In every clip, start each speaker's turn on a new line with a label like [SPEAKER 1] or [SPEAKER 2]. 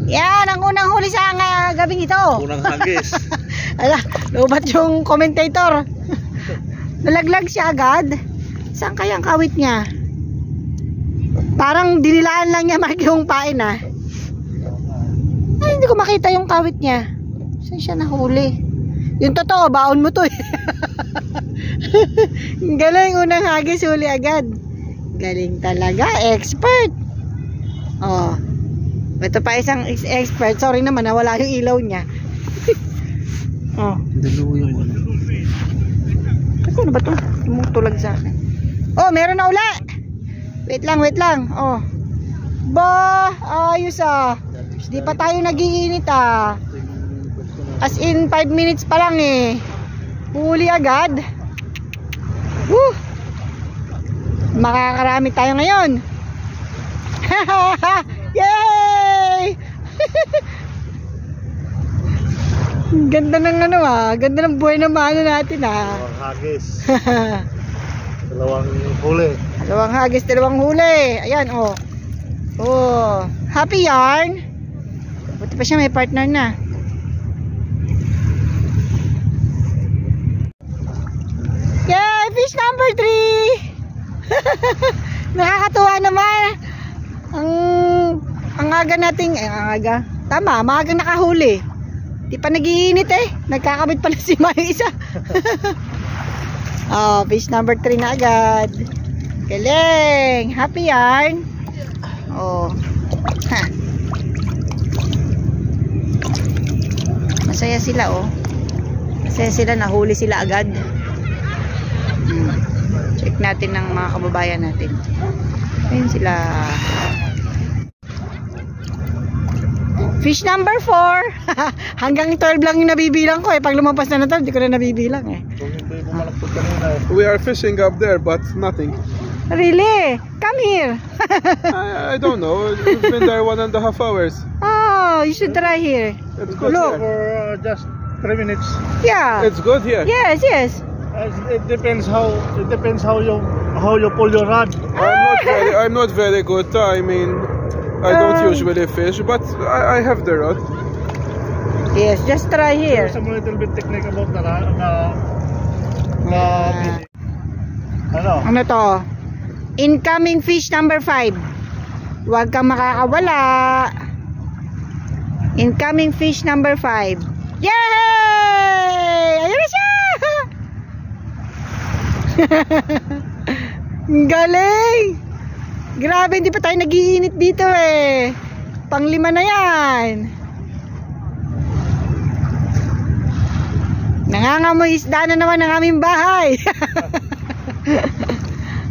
[SPEAKER 1] Yan, ang unang huli sa gabing ito.
[SPEAKER 2] Unang hagis.
[SPEAKER 1] Ala, lubat yung commentator. Nalaglag siya agad. Saan kaya ang kawit niya? Parang dinilaan lang niya Mark yung pain ah. Ay, hindi ko makita yung kawit niya. Saan siya nahuli? Yung totoo, baon mo to eh. Galing, unang hagis, huli agad. Galing talaga, expert. Oh. Ito pa isang expert. Sorry naman, nawala yung ilaw niya. Oh.
[SPEAKER 2] Dalawa yung ano.
[SPEAKER 1] Ano ba ito? Tumutulag sa akin. Oh, meron na uli. Wait lang. Oh. Ba, ayos ah. Di pa tayo nagiinit ah. As in 5 minutes pa lang eh. Huli agad. Woo! Makakarami tayo ngayon. Yay! Ganda ng ano ah. Ganda ng buhay na mano natin ah.
[SPEAKER 2] Dalawang hagis. Dalawang huli.
[SPEAKER 1] Dalawang hagis, dalawang huli. Ayan oh. Oh, happy yarn. Buti pa siya may partner na. Yay! Fish number 3! Nakakatuwa naman. Ang aga nating, ang aga. Tama, maagang nakahuli. Di pa nagiinit eh. Nagkakabit pa na si Mayo isa. Oh, fish number 3 na agad. Galing! Happy yarn. Oh. Ha. Masaya sila oh. Masaya sila, nahuli sila agad. Check natin ng mga kababayan natin. Ayun sila. Fish number 4. Hanggang 12 lang yung nabibilang ko eh. Pag lumampas na 12, di ko na nabibilang eh.
[SPEAKER 3] We are fishing up there, but nothing.
[SPEAKER 1] Really? Come here.
[SPEAKER 3] I don't know. We've been there 1.5 hours.
[SPEAKER 1] Oh, you should try here.
[SPEAKER 3] It's good
[SPEAKER 1] Look.
[SPEAKER 3] here.
[SPEAKER 2] For just 3 minutes.
[SPEAKER 1] Yeah.
[SPEAKER 3] It's good here.
[SPEAKER 1] Yes.
[SPEAKER 2] It depends how you pull your rod.
[SPEAKER 3] I'm not very good. I mean, I don't usually fish, but I have the rod.
[SPEAKER 1] Yes, just try here.
[SPEAKER 2] There's a little bit technique about the
[SPEAKER 1] Ano to? Incoming fish number 5. Huwag kang makakawala. Incoming fish number 5. Yay! Ayun na siya! Galing! Grabe, hindi pa tayo nagiinit dito eh. Pang-5 na yan. Nangangamoy isda na naman ang aming bahay.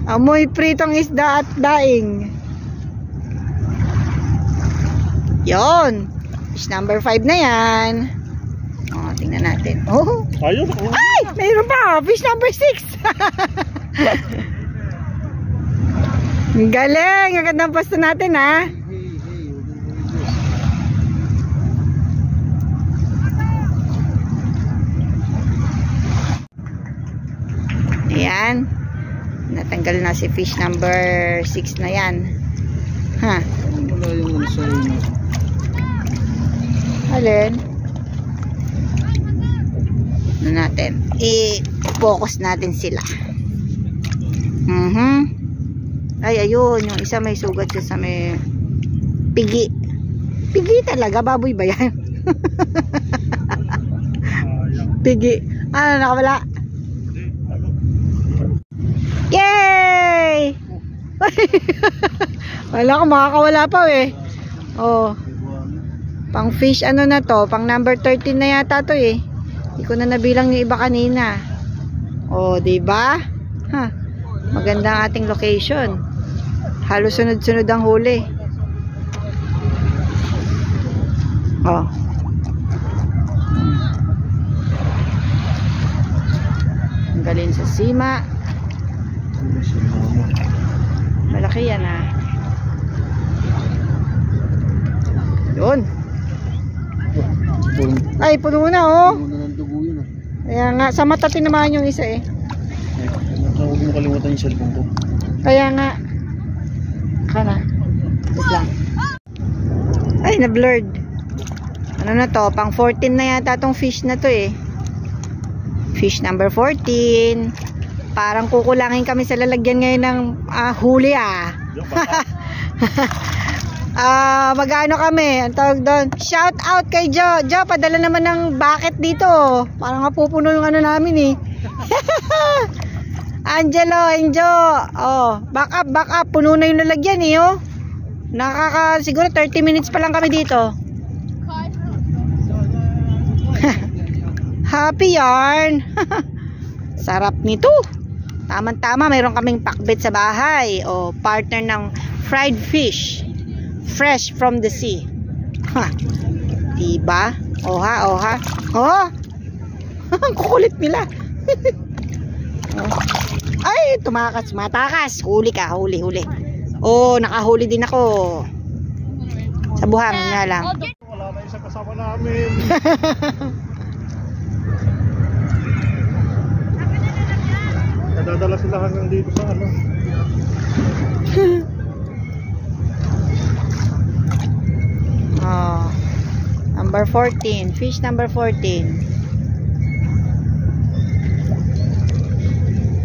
[SPEAKER 1] Amoy pritong isda at daing. Yon. Fish number 5 na yan. O, tingnan natin. Oh.
[SPEAKER 2] Ayun.
[SPEAKER 1] Ay! Mayroon pa. Fish number 6. Galing. Ang gandang pasto natin ha. Ayan. Natanggal na si fish number 6 na yan. Ha?
[SPEAKER 2] Wala yung sa inyo.
[SPEAKER 1] Alin? Ano natin? I-focus natin sila. Ay, ayun. Yung isa may sugat siya sa may pigi. Pigi talaga? Baboy ba yan? Pigi. Ano, nakawala? Yay! Wala ko, makakawala pa eh. Oh. Pang fish ano na to? Pang number 13 na yata to eh. Hindi ko na nabilang yung iba kanina. Oh, diba? Ha. Maganda ang ating location. Halos sunod-sunod ang huli. Oh. Ang galing sa sima. Malaki yan ah. Yun. Ay, puno na oh.
[SPEAKER 2] Puno ng dugo yun ah.
[SPEAKER 1] Kaya nga, sa mata tinamaan yung isa eh.
[SPEAKER 2] Huwag mo kalimutan yung cellphone ko.
[SPEAKER 1] Kaya nga. Kana. Wait lang. Ay, na-blurred. Ano na to? Pang 14 na yata tong fish na to eh. Fish number 14. Parang kukulangin kami sa lalagyan ngayon ng huli magano kami, ang tawag doon. Shout out kay Jo. Jo, padala naman ng bucket dito. Parang mapupuno yung ano namin eh. Angelo, Enjo. Oh, back up. Puno na yung lalagyan eh, oh. Siguro 30 minutes pa lang kami dito. Happy yarn. Sarap nito. Tama-tama, mayroon kaming pakbet sa bahay. O, partner ng fried fish. Fresh from the sea. Ha. Diba? Oha. Oh. Ang kukulit nila. Oh. Ay, matakas. Huli ka, huli. Oh, nakahuli din ako. Sa buhang nga lang.
[SPEAKER 2] Wala na isang kasama namin. Nadadala sila hanggang dito sa ano.
[SPEAKER 1] Oh. Number 14. Fish number 14.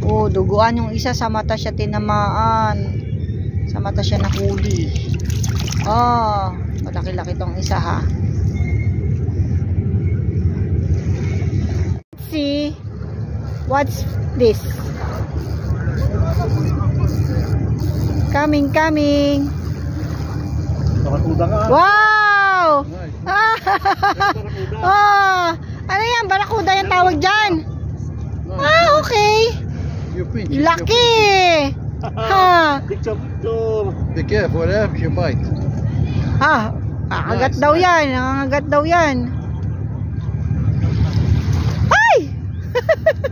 [SPEAKER 1] Oh, duguan yung isa, sa mata siya tinamaan. Sa mata siya nahuli. Oh, malaki-laki tong isa ha. Let's see. What's this? Coming.
[SPEAKER 2] Barakuda nga.
[SPEAKER 1] Wow! Oh, ano yan? Barakuda yung tawag dyan. Okay. Laki! Ha!
[SPEAKER 2] Picture.
[SPEAKER 3] Be careful, you bite.
[SPEAKER 1] Ha, nangangagat daw yan. Ay!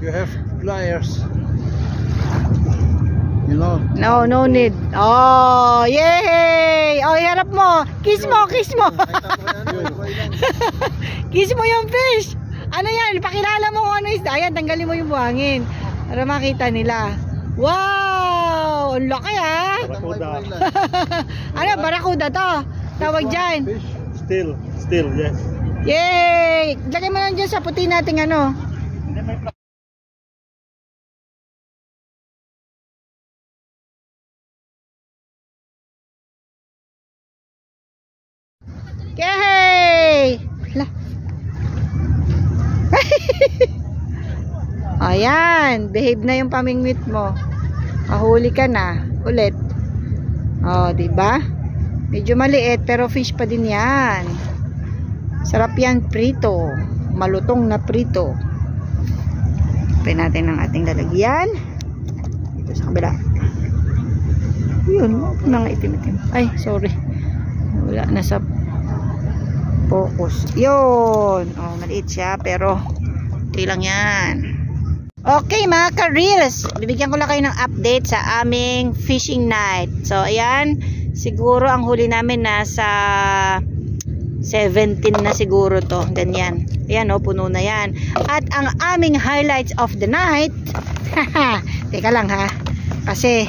[SPEAKER 3] You have pliers. You know.
[SPEAKER 1] No need. Oh, yay! Oh, harap mo. Kiss mo. Kiss mo yung fish. Ano yan? Pakilala mo kung ano isda. Ayan, tanggalin mo yung buhangin para makita nila. Wow! Ang laki ha!
[SPEAKER 2] Barakuda.
[SPEAKER 1] Ano, barakuda to? Tawag dyan.
[SPEAKER 2] Still, yes.
[SPEAKER 1] Yay! Lagay mo lang dyan sa puti nating ano. Yay! Ayan, behave na yung pamingwit mo. Kahuli ka na ulit. Oh, di ba? Medyo maliit pero fish pa din 'yan. Sarap 'yan prito. Malutong na prito. Pwede natin ang ating lalagyan. Dito sa kabila. Yun, nang itim-itim. Ay, sorry. Wala na sa focus. Yun. Oh, maliit siya pero okay lang 'yan. Okay mga ka-reels, bibigyan ko lang kayo ng update sa aming fishing night. So ayan, siguro ang huli namin nasa 17 na siguro to. Ganyan. Ayan o, puno na yan. At ang aming highlights of the night, teka lang ha, kasi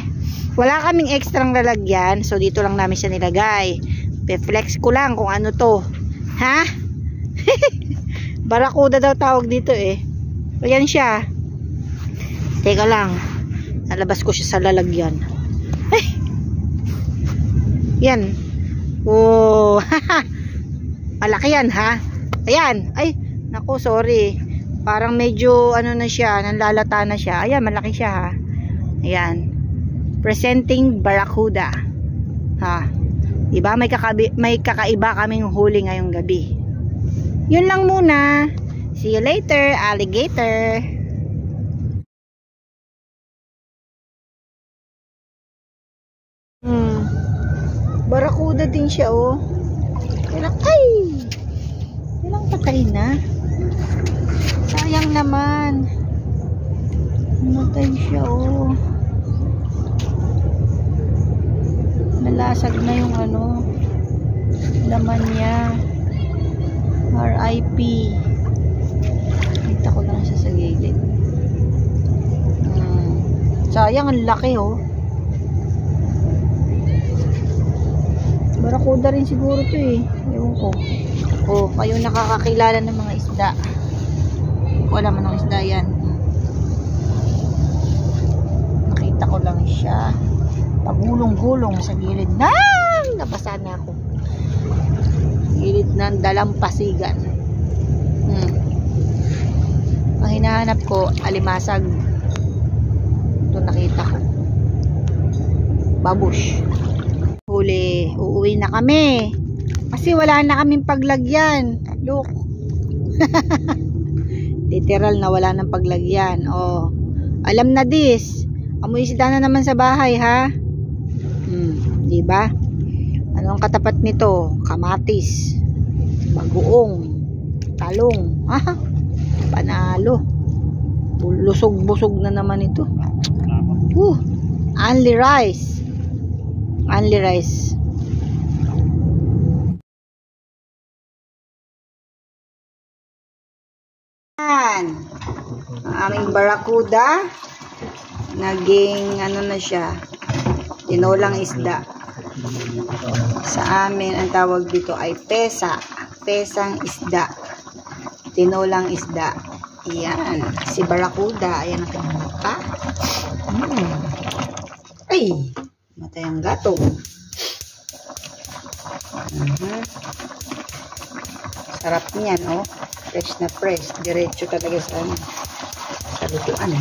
[SPEAKER 1] wala kaming extrang lalagyan, so dito lang namin siya nilagay. Pe-flex ko lang kung ano to. Ha? Barakuda daw tawag dito eh. Ayan siya. Teka lang, nalabas ko siya sa lalagyan. Ay! Yan. Oh, malaki yan ha. Ayan. Ay, naku, sorry. Parang medyo ano na siya, nanlalata na siya. Ayan, malaki siya ha. Ayan. Presenting barakuda. Ha. Diba? May kakaiba kaming huli ngayong gabi. Yun lang muna. See you later, alligator. Barakuda din siya oh. Kailang patay na. Sayang naman. Namatay siya oh. Nalasag na yung ano, laman niya. RIP. Kita ko lang siya sa gilid. Sayang, ang laki oh. Barakuda rin siguro to eh. Ewan ko. ko. Kayo nakakakilala ng mga isda. Wala man ng isda yan. Nakita ko lang siya. Pagulong-gulong sa gilid ng nabasa na ako. Gilid ng dalampasigan. Ang hinahanap ko, alimasag. Ito nakita ko. Babush. Huli, uuwi na kami. Kasi wala na kaming paglagyan. Look. Literal na wala ng paglagyan. Oh. Alam na this. Amoy isda na naman sa bahay, ha? Diba? Anong katapat nito? Kamatis. Bagoong. Talong. Ha? Panalo. Lusog-busog na naman ito. Only rice. Only rice. Ang aming barakuda naging ano na siya, tinolang isda. Sa amin ang tawag dito ay pesang isda, tinolang isda. Yan, si barakuda, ayan ang kanyang mukha. Ay, matay ang gato. Sarap niyan, oh. Fresh na fresh. Diretso talaga sa lutuan.